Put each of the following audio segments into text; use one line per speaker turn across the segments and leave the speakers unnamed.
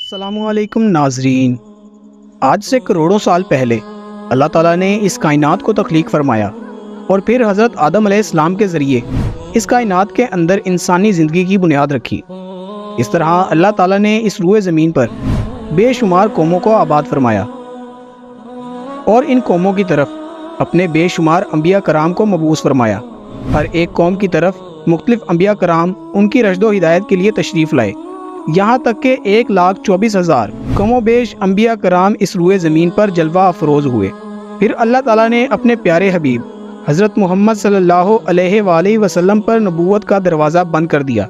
السلام علیکم ناظرین، آج سے کروڑوں سال پہلے اللہ تعالیٰ نے اس کائنات کو تخلیق فرمایا اور پھر حضرت آدم علیہ السلام کے ذریعے اس کائنات کے اندر انسانی زندگی کی بنیاد رکھی۔ اس طرح اللہ تعالیٰ نے اس روئے زمین پر بے شمار قوموں کو آباد فرمایا اور ان قوموں کی طرف اپنے بے شمار انبیاء کرام کو مبعوث فرمایا۔ ہر ایک قوم کی طرف مختلف انبیاء کرام ان کی رشد و ہدایت کے لیے تشریف لائے، یہاں تک کہ 1,24,000 کم و بیش انبیاء کرام اس روئے زمین پر جلوہ افروز ہوئے۔ پھر اللہ تعالیٰ نے اپنے پیارے حبیب حضرت محمد صلی اللہ علیہ وآلہ وسلم پر نبوت کا دروازہ بند کر دیا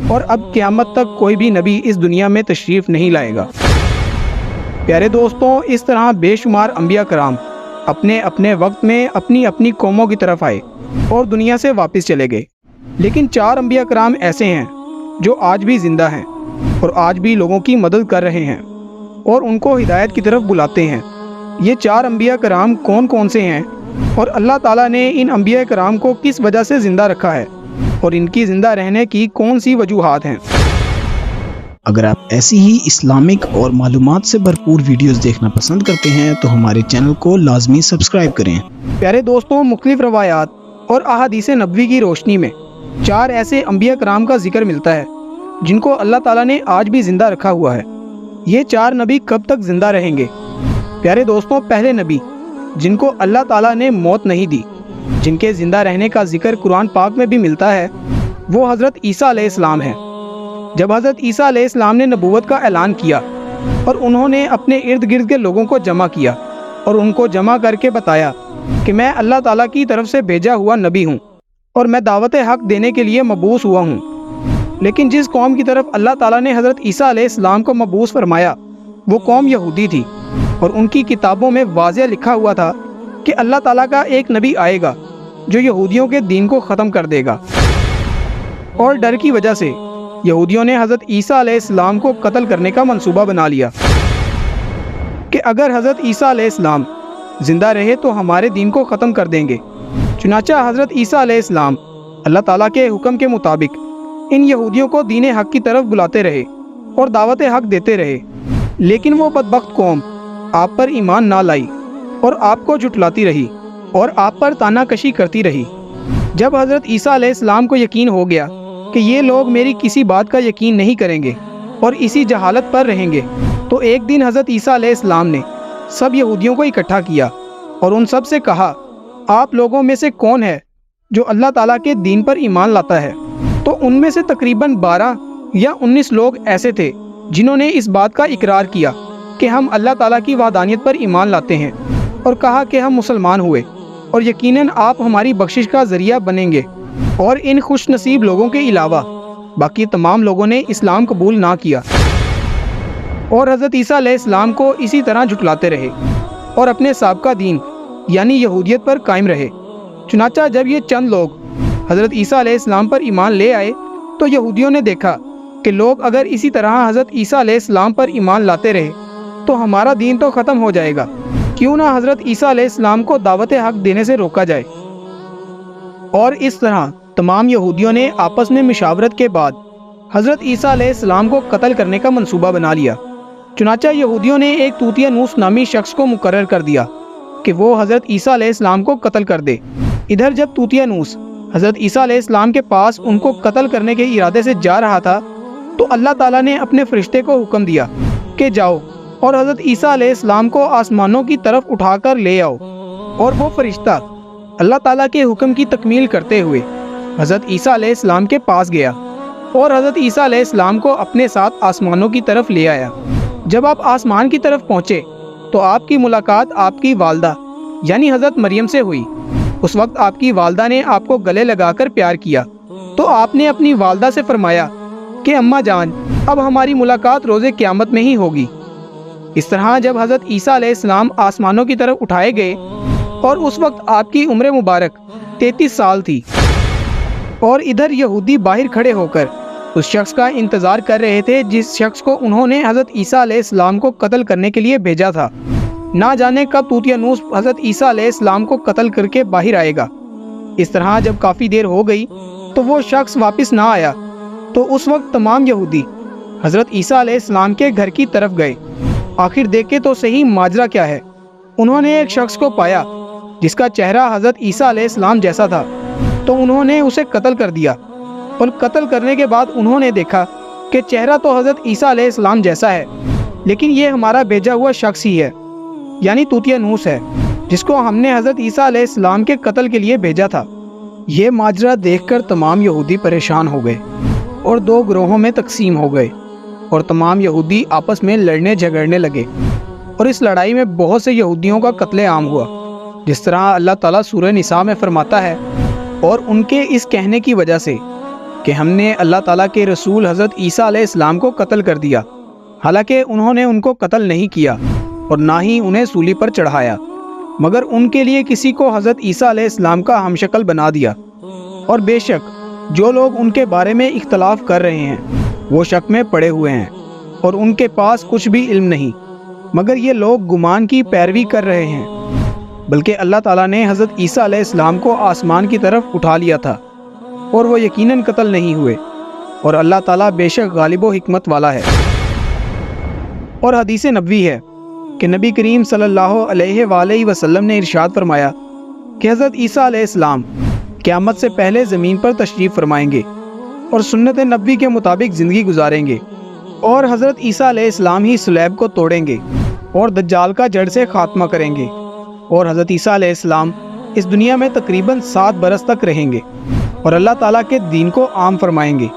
اور اب قیامت تک کوئی بھی نبی اس دنیا میں تشریف نہیں لائے گا۔ پیارے دوستوں، اس طرح بے شمار انبیاء کرام اپنے اپنے وقت میں اپنی اپنی قوموں کی طرف آئے اور دنیا سے واپس چلے گئے، لیکن 4 انبیاء کرام ایسے ہیں جو آج بھی زندہ ہیں اور آج بھی لوگوں کی مدد کر رہے ہیں اور ان کو ہدایت کی طرف بلاتے ہیں۔ یہ 4 انبیاء کرام کون کون سے ہیں اور اللہ تعالیٰ نے ان انبیاء کرام کو کس وجہ سے زندہ رکھا ہے اور ان کی زندہ رہنے کی کون سی وجوہات ہیں؟
اگر آپ ایسی ہی اسلامک اور معلومات سے بھرپور ویڈیوز دیکھنا پسند کرتے ہیں تو ہمارے چینل کو لازمی سبسکرائب کریں۔
پیارے دوستوں، مختلف روایات اور احادیث نبوی کی روشنی میں 4 ایسے انبیاء کرام کا ذکر ملتا ہے جن کو اللہ تعالیٰ نے آج بھی زندہ رکھا ہوا ہے۔ یہ 4 نبی کب تک زندہ رہیں گے؟ پیارے دوستوں، پہلے نبی جن کو اللہ تعالیٰ نے موت نہیں دی، جن کے زندہ رہنے کا ذکر قرآن پاک میں بھی ملتا ہے، وہ حضرت عیسیٰ علیہ السلام ہیں۔ جب حضرت عیسیٰ علیہ السلام نے نبوت کا اعلان کیا اور انہوں نے اپنے ارد گرد کے لوگوں کو جمع کیا اور ان کو جمع کر کے بتایا کہ میں اللہ تعالیٰ کی طرف سے بھیجا ہوا نبی ہوں اور میں دعوت حق دینے کے لیے مبعوث ہوا ہوں، لیکن جس قوم کی طرف اللہ تعالیٰ نے حضرت عیسیٰ علیہ السلام کو مبعوث فرمایا وہ قوم یہودی تھی، اور ان کی کتابوں میں واضح لکھا ہوا تھا کہ اللہ تعالیٰ کا ایک نبی آئے گا جو یہودیوں کے دین کو ختم کر دے گا، اور ڈر کی وجہ سے یہودیوں نے حضرت عیسیٰ علیہ السلام کو قتل کرنے کا منصوبہ بنا لیا کہ اگر حضرت عیسیٰ علیہ السلام زندہ رہے تو ہمارے دین کو ختم کر دیں گے۔ چنانچہ حضرت عیسیٰ علیہ السلام اللہ تعالیٰ کے حکم کے مطابق ان یہودیوں کو دین حق کی طرف بلاتے رہے اور دعوت حق دیتے رہے، لیکن وہ بدبخت قوم آپ پر ایمان نہ لائی اور آپ کو جھٹلاتی رہی اور آپ پر تانا کشی کرتی رہی۔ جب حضرت عیسیٰ علیہ السلام کو یقین ہو گیا کہ یہ لوگ میری کسی بات کا یقین نہیں کریں گے اور اسی جہالت پر رہیں گے، تو ایک دن حضرت عیسیٰ علیہ السلام نے سب یہودیوں کو اکٹھا کیا اور ان سب سے کہا، آپ لوگوں میں سے کون ہے جو اللہ تعالیٰ کے دین پر ایمان لاتا ہے؟ تو ان میں سے تقریباً 12 یا 19 لوگ ایسے تھے جنہوں نے اس بات کا اقرار کیا کہ ہم اللہ تعالیٰ کی وحدانیت پر ایمان لاتے ہیں، اور کہا کہ ہم مسلمان ہوئے اور یقیناً آپ ہماری بخشش کا ذریعہ بنیں گے۔ اور ان خوش نصیب لوگوں کے علاوہ باقی تمام لوگوں نے اسلام قبول نہ کیا اور حضرت عیسیٰ علیہ السلام کو اسی طرح جھٹلاتے رہے اور اپنے سابقہ دین یعنی یہودیت پر قائم رہے۔ چنانچہ جب یہ چند لوگ حضرت عیسیٰ علیہ السلام پر ایمان لے آئے تو یہودیوں نے دیکھا کہ لوگ اگر اسی طرح حضرت عیسیٰ علیہ السلام پر ایمان لاتے رہے تو ہمارا دین تو ختم ہو جائے گا، کیوں نہ حضرت عیسیٰ علیہ السلام کو دعوت حق دینے سے روکا جائے۔ اور اس طرح تمام یہودیوں نے آپس میں مشاورت کے بعد حضرت عیسیٰ علیہ السلام کو قتل کرنے کا منصوبہ بنا لیا۔ چنانچہ یہودیوں نے ایک طوطیانوس نامی شخص کو مقرر کر دیا کہ وہ حضرت عیسیٰ علیہ السلام کو قتل کر دے۔ ادھر جب طوطیانوس حضرت عیسیٰ علیہ السلام کے پاس ان کو قتل کرنے کے ارادے سے جا رہا تھا تو اللہ تعالیٰ نے اپنے فرشتے کو حکم دیا کہ جاؤ اور حضرت عیسیٰ علیہ السلام کو آسمانوں کی طرف اٹھا کر لے آؤ، اور وہ فرشتہ اللہ تعالیٰ کے حکم کی تکمیل کرتے ہوئے حضرت عیسیٰ علیہ السلام کے پاس گیا اور حضرت عیسیٰ علیہ السلام کو اپنے ساتھ آسمانوں کی طرف لے آیا۔ جب آپ آسمان کی طرف پہنچے تو آپ کی ملاقات آپ کی والدہ یعنی حضرت مریم سے ہوئی۔ اس وقت آپ کی والدہ نے آپ کو گلے لگا کر پیار کیا تو آپ نے اپنی والدہ سے فرمایا کہ اماں جان، اب ہماری ملاقات روز قیامت میں ہی ہوگی۔ اس طرح جب حضرت عیسیٰ علیہ السلام آسمانوں کی طرف اٹھائے گئے اور اس وقت آپ کی عمر مبارک 33 سال تھی، اور ادھر یہودی باہر کھڑے ہو کر اس شخص کا انتظار کر رہے تھے جس شخص کو انہوں نے حضرت عیسیٰ علیہ السلام کو قتل کرنے کے لیے بھیجا تھا۔ نہ جانے کب طوطیانوس حضرت عیسیٰ علیہ السلام کو قتل کر کے باہر آئے گا۔ اس طرح جب کافی دیر ہو گئی تو وہ شخص واپس نہ آیا تو اس وقت تمام یہودی حضرت عیسیٰ علیہ السلام کے گھر کی طرف گئے۔ آخر دیکھے تو صحیح ماجرا کیا ہے۔ انہوں نے ایک شخص کو پایا جس کا چہرہ حضرت عیسیٰ علیہ السلام جیسا تھا، تو انہوں نے اسے قتل کر دیا، اور قتل کرنے کے بعد انہوں نے دیکھا کہ چہرہ تو حضرت عیسیٰ علیہ السلام جیسا ہے، لیکن یہ ہمارا بھیجا ہوا شخص ہی ہے، یعنی طوطیانوس ہے، جس کو ہم نے حضرت عیسیٰ علیہ السلام کے قتل کے لیے بھیجا تھا۔ یہ ماجرا دیکھ کر تمام یہودی پریشان ہو گئے اور دو گروہوں میں تقسیم ہو گئے، اور تمام یہودی آپس میں لڑنے جھگڑنے لگے، اور اس لڑائی میں بہت سے یہودیوں کا قتل عام ہوا، جس طرح اللہ تعالیٰ سورہ نساء میں فرماتا ہے، اور ان کے اس کہنے کی وجہ سے کہ ہم نے اللہ تعالیٰ کے رسول حضرت عیسیٰ علیہ السلام کو قتل کر دیا، حالانکہ انہوں نے ان کو قتل نہیں کیا اور نہ ہی انہیں سولی پر چڑھایا، مگر ان کے لیے کسی کو حضرت عیسیٰ علیہ السلام کا ہمشکل بنا دیا۔ اور بے شک جو لوگ ان کے بارے میں اختلاف کر رہے ہیں وہ شک میں پڑے ہوئے ہیں، اور ان کے پاس کچھ بھی علم نہیں، مگر یہ لوگ گمان کی پیروی کر رہے ہیں، بلکہ اللہ تعالیٰ نے حضرت عیسیٰ علیہ السلام کو آسمان کی طرف اٹھا لیا تھا، اور وہ یقیناً قتل نہیں ہوئے، اور اللہ تعالیٰ بے شک غالب و حکمت والا ہے۔ اور حدیث نبوی ہے کہ نبی کریم صلی اللہ علیہ وآلہ وسلم نے ارشاد فرمایا کہ حضرت عیسیٰ علیہ السلام قیامت سے پہلے زمین پر تشریف فرمائیں گے اور سنت نبوی کے مطابق زندگی گزاریں گے، اور حضرت عیسیٰ علیہ السلام ہی سلیب کو توڑیں گے اور دجال کا جڑ سے خاتمہ کریں گے، اور حضرت عیسیٰ علیہ السلام اس دنیا میں تقریباً 7 برس تک رہیں گے اور اللہ تعالیٰ کے دین کو عام فرمائیں گے،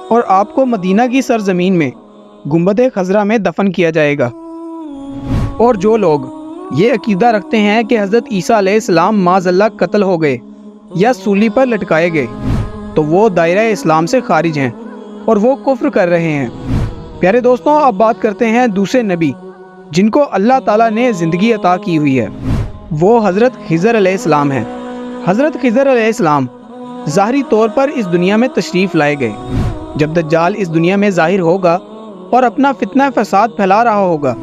اور آپ کو مدینہ کی سرزمین میں گنبد خضرا میں دفن کیا جائے گا۔ اور جو لوگ یہ عقیدہ رکھتے ہیں کہ حضرت عیسیٰ علیہ السلام معاذ اللہ قتل ہو گئے یا سولی پر لٹکائے گئے، تو وہ دائرہ اسلام سے خارج ہیں اور وہ کفر کر رہے ہیں۔ پیارے دوستوں، اب بات کرتے ہیں دوسرے نبی جن کو اللہ تعالیٰ نے زندگی عطا کی ہوئی ہے، وہ حضرت خضر علیہ السلام ہیں۔ حضرت خضر علیہ السلام ظاہری طور پر اس دنیا میں تشریف لائے گئے۔ جب دجال اس دنیا میں ظاہر ہوگا اور اپنا فتنہ فساد پھیلا رہا ہوگا،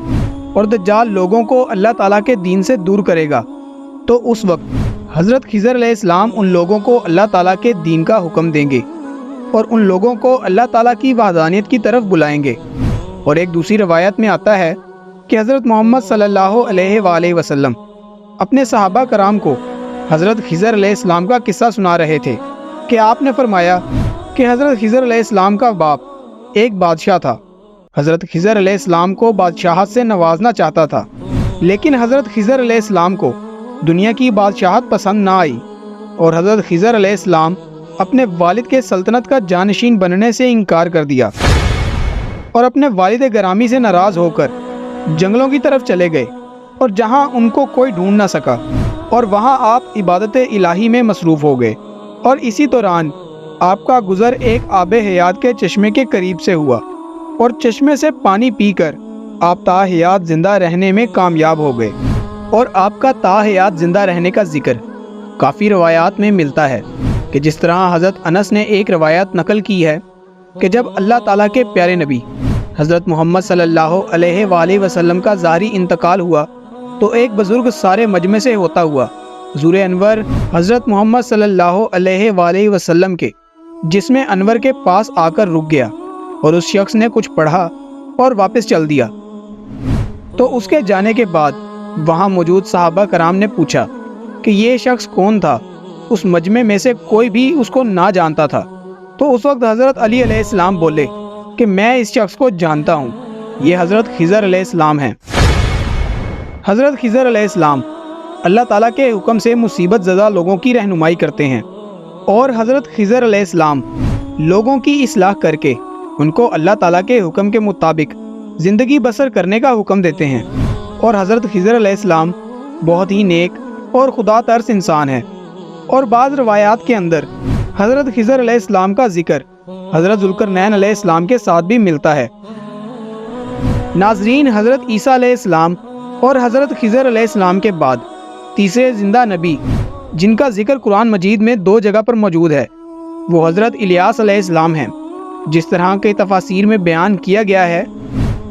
اور دجال لوگوں کو اللہ تعالیٰ کے دین سے دور کرے گا، تو اس وقت حضرت خضر علیہ السلام ان لوگوں کو اللہ تعالیٰ کے دین کا حکم دیں گے اور ان لوگوں کو اللہ تعالیٰ کی وحدانیت کی طرف بلائیں گے۔ اور ایک دوسری روایت میں آتا ہے کہ حضرت محمد صلی اللہ علیہ وآلہ وسلم اپنے صحابہ کرام کو حضرت خضر علیہ السلام کا قصہ سنا رہے تھے کہ آپ نے فرمایا کہ حضرت خضر علیہ السلام کا باپ ایک بادشاہ تھا۔ حضرت خضر علیہ السلام کو بادشاہت سے نوازنا چاہتا تھا، لیکن حضرت خضر علیہ السلام کو دنیا کی بادشاہت پسند نہ آئی، اور حضرت خضر علیہ السلام اپنے والد کے سلطنت کا جانشین بننے سے انکار کر دیا، اور اپنے والد گرامی سے ناراض ہو کر جنگلوں کی طرف چلے گئے، اور جہاں ان کو کوئی ڈھونڈ نہ سکا، اور وہاں آپ عبادت الہی میں مصروف ہو گئے۔ اور اسی دوران آپ کا گزر ایک آب حیات کے چشمے کے قریب سے ہوا، اور چشمے سے پانی پی کر آپ تا حیات زندہ رہنے میں کامیاب ہو گئے۔ اور آپ کا تا حیات زندہ رہنے کا ذکر کافی روایات میں ملتا ہے، کہ جس طرح حضرت انس نے ایک روایت نقل کی ہے کہ جب اللہ تعالیٰ کے پیارے نبی حضرت محمد صلی اللہ علیہ وآلہ وسلم کا ظاہری انتقال ہوا، تو ایک بزرگ سارے مجمع سے ہوتا ہوا حضور انور حضرت محمد صلی اللہ علیہ وآلہ وسلم کے جسم انور کے پاس آ کر رک گیا، اور اس شخص نے کچھ پڑھا اور واپس چل دیا۔ تو اس کے جانے کے بعد وہاں موجود صحابہ کرام نے پوچھا کہ یہ شخص کون تھا؟ اس مجمع میں سے کوئی بھی اس کو نہ جانتا تھا۔ تو اس وقت حضرت علی علیہ السلام بولے کہ میں اس شخص کو جانتا ہوں، یہ حضرت خضر علیہ السلام ہیں۔ حضرت خضر علیہ السلام اللہ تعالیٰ کے حکم سے مصیبت زدہ لوگوں کی رہنمائی کرتے ہیں، اور حضرت خضر علیہ السلام لوگوں کی اصلاح کر کے ان کو اللہ تعالیٰ کے حکم کے مطابق زندگی بسر کرنے کا حکم دیتے ہیں۔ اور حضرت خضر علیہ السلام بہت ہی نیک اور خدا ترس انسان ہے۔ اور بعض روایات کے اندر حضرت خضر علیہ السلام کا ذکر حضرت ذوالقرنین علیہ السلام کے ساتھ بھی ملتا ہے۔ ناظرین، حضرت عیسیٰ علیہ السلام اور حضرت خضر علیہ السلام کے بعد تیسرے زندہ نبی جن کا ذکر قرآن مجید میں 2 جگہ پر موجود ہے، وہ حضرت الیاس علیہ السلام ہیں۔ جس طرح کے تفاسیر میں بیان کیا گیا ہے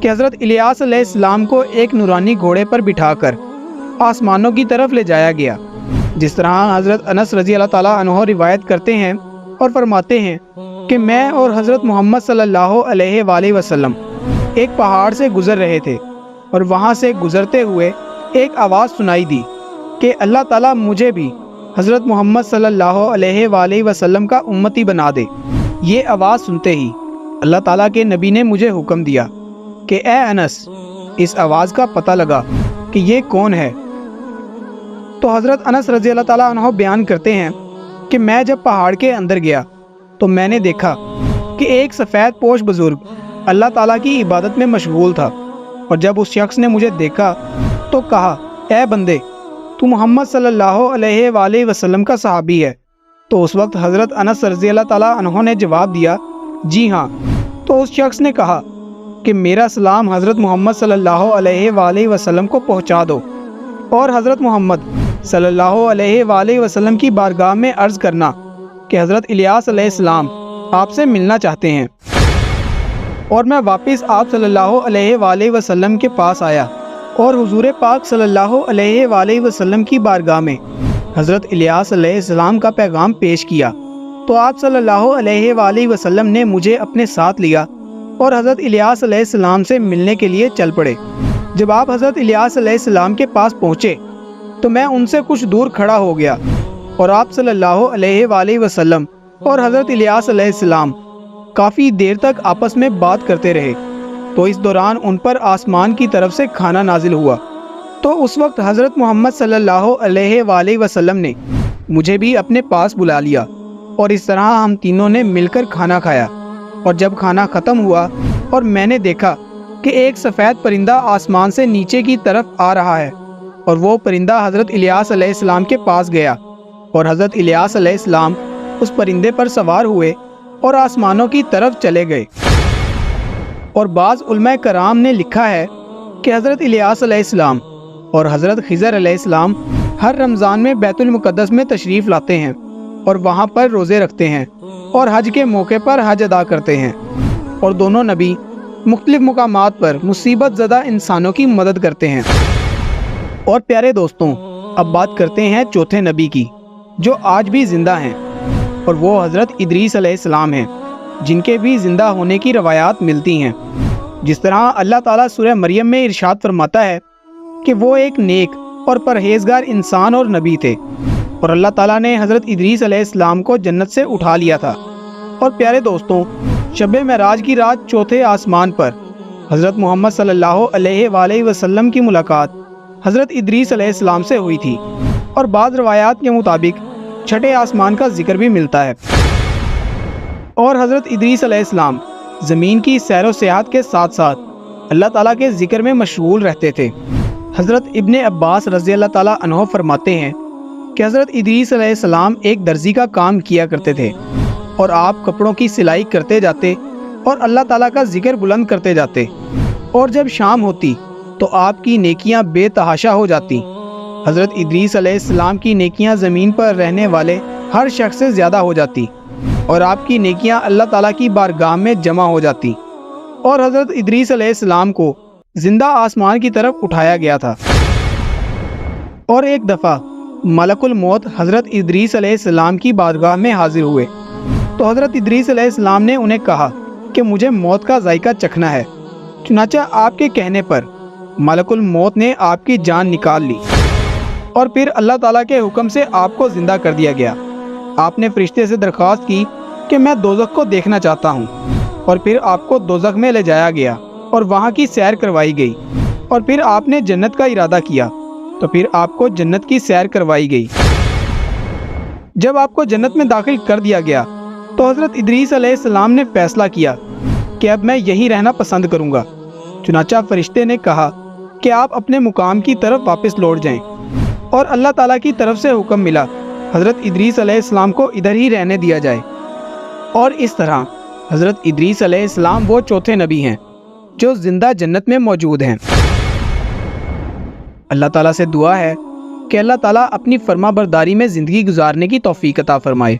کہ حضرت الیاس علیہ السلام کو ایک نورانی گھوڑے پر بٹھا کر آسمانوں کی طرف لے جایا گیا، جس طرح حضرت انس رضی اللہ تعالیٰ عنہ روایت کرتے ہیں اور فرماتے ہیں کہ میں اور حضرت محمد صلی اللہ علیہ وآلہ وسلم ایک پہاڑ سے گزر رہے تھے، اور وہاں سے گزرتے ہوئے ایک آواز سنائی دی کہ اللہ تعالیٰ مجھے بھی حضرت محمد صلی اللہ علیہ وآلہ وسلم کا امتی بنا دے۔ یہ آواز سنتے ہی اللہ تعالیٰ کے نبی نے مجھے حکم دیا کہ اے انس، اس آواز کا پتہ لگا کہ یہ کون ہے۔ تو حضرت انس رضی اللہ تعالیٰ عنہ بیان کرتے ہیں کہ میں جب پہاڑ کے اندر گیا تو میں نے دیکھا کہ ایک سفید پوش بزرگ اللہ تعالیٰ کی عبادت میں مشغول تھا، اور جب اس شخص نے مجھے دیکھا تو کہا، اے بندے، تو محمد صلی اللہ علیہ وآلہ وسلم کا صحابی ہے؟ تو اس وقت حضرت انس رضی اللہ تعالیٰ عنہ نے جواب دیا، جی ہاں۔ تو اس شخص نے کہا کہ میرا سلام حضرت محمد صلی اللہ علیہ وآلہ وسلم کو پہنچا دو، اور حضرت محمد صلی اللہ علیہ وآلہ وسلم کی بارگاہ میں عرض کرنا کہ حضرت الیاس علیہ السلام آپ سے ملنا چاہتے ہیں۔ اور میں واپس آپ صلی اللہ علیہ وآلہ وسلم کے پاس آیا اور حضور پاک صلی اللہ علیہ وآلہ وسلم کی بارگاہ میں حضرت الیاس علیہ السلام کا پیغام پیش کیا، تو آپ صلی اللہ علیہ وآلہ وسلم نے مجھے اپنے ساتھ لیا اور حضرت الیاس علیہ السلام سے ملنے کے لیے چل پڑے۔ جب آپ حضرت الیاس علیہ السلام کے پاس پہنچے تو میں ان سے کچھ دور کھڑا ہو گیا، اور آپ صلی اللہ علیہ وآلہ وسلم اور حضرت الیاس علیہ السلام کافی دیر تک آپس میں بات کرتے رہے۔ تو اس دوران ان پر آسمان کی طرف سے کھانا نازل ہوا، تو اس وقت حضرت محمد صلی اللہ علیہ وآلہ وسلم نے مجھے بھی اپنے پاس بلا لیا، اور اس طرح ہم تینوں نے مل کر کھانا کھایا۔ اور جب کھانا ختم ہوا اور میں نے دیکھا کہ ایک سفید پرندہ آسمان سے نیچے کی طرف آ رہا ہے، اور وہ پرندہ حضرت الیاس علیہ السلام کے پاس گیا، اور حضرت الیاس علیہ السلام اس پرندے پر سوار ہوئے اور آسمانوں کی طرف چلے گئے۔ اور بعض علماء کرام نے لکھا ہے کہ حضرت الیاس علیہ السلام اور حضرت خضر علیہ السلام ہر رمضان میں بیت المقدس میں تشریف لاتے ہیں، اور وہاں پر روزے رکھتے ہیں، اور حج کے موقع پر حج ادا کرتے ہیں، اور دونوں نبی مختلف مقامات پر مصیبت زدہ انسانوں کی مدد کرتے ہیں۔ اور پیارے دوستوں، اب بات کرتے ہیں چوتھے نبی کی جو آج بھی زندہ ہیں، اور وہ حضرت ادریس علیہ السلام ہیں، جن کے بھی زندہ ہونے کی روایات ملتی ہیں۔ جس طرح اللہ تعالیٰ سورہ مریم میں ارشاد فرماتا ہے کہ وہ ایک نیک اور پرہیزگار انسان اور نبی تھے، اور اللہ تعالیٰ نے حضرت ادریس علیہ السلام کو جنت سے اٹھا لیا تھا۔ اور پیارے دوستوں، شب معراج کی رات چوتھے آسمان پر حضرت محمد صلی اللہ علیہ وآلہ وسلم کی ملاقات حضرت ادریس علیہ السلام سے ہوئی تھی، اور بعض روایات کے مطابق چھٹے آسمان کا ذکر بھی ملتا ہے۔ اور حضرت ادریس علیہ السلام زمین کی سیر و سیاحت کے ساتھ ساتھ اللہ تعالیٰ کے ذکر میں مشغول رہتے تھے۔ حضرت ابن عباس رضی اللہ تعالیٰ عنہ فرماتے ہیں کہ حضرت ادریس علیہ السلام ایک درزی کا کام کیا کرتے تھے، اور آپ کپڑوں کی سلائی کرتے جاتے اور اللہ تعالیٰ کا ذکر بلند کرتے جاتے، اور جب شام ہوتی تو آپ کی نیکیاں بے تحاشا ہو جاتی۔ حضرت ادریس علیہ السلام کی نیکیاں زمین پر رہنے والے ہر شخص سے زیادہ ہو جاتی، اور آپ کی نیکیاں اللہ تعالیٰ کی بارگاہ میں جمع ہو جاتی، اور حضرت ادریس علیہ السلام کو زندہ آسمان کی طرف اٹھایا گیا تھا۔ اور ایک دفعہ ملک الموت حضرت ادریس علیہ السلام کی بارگاہ میں حاضر ہوئے، تو حضرت ادریس علیہ السلام نے انہیں کہا کہ مجھے موت کا ذائقہ چکھنا ہے۔ چنانچہ آپ کے کہنے پر ملک الموت نے آپ کی جان نکال لی، اور پھر اللہ تعالیٰ کے حکم سے آپ کو زندہ کر دیا گیا۔ آپ نے فرشتے سے درخواست کی کہ میں دوزخ کو دیکھنا چاہتا ہوں، اور پھر آپ کو دوزخ میں لے جایا گیا اور وہاں کی سیر کروائی گئی، اور پھر آپ نے جنت کا ارادہ کیا تو پھر آپ کو جنت کی سیر کروائی گئی۔ جب آپ کو جنت میں داخل کر دیا گیا تو حضرت ادریس علیہ السلام نے فیصلہ کیا کہ اب میں یہی رہنا پسند کروں گا۔ چنانچہ فرشتے نے کہا کہ آپ اپنے مقام کی طرف واپس لوٹ جائیں، اور اللہ تعالیٰ کی طرف سے حکم ملا حضرت ادریس علیہ السلام کو ادھر ہی رہنے دیا جائے۔ اور اس طرح حضرت ادریس علیہ السلام وہ چوتھے نبی ہیں جو زندہ جنت میں موجود ہیں۔ اللہ تعالیٰ سے دعا ہے کہ اللہ تعالیٰ اپنی فرما برداری میں زندگی گزارنے کی توفیق عطا فرمائے۔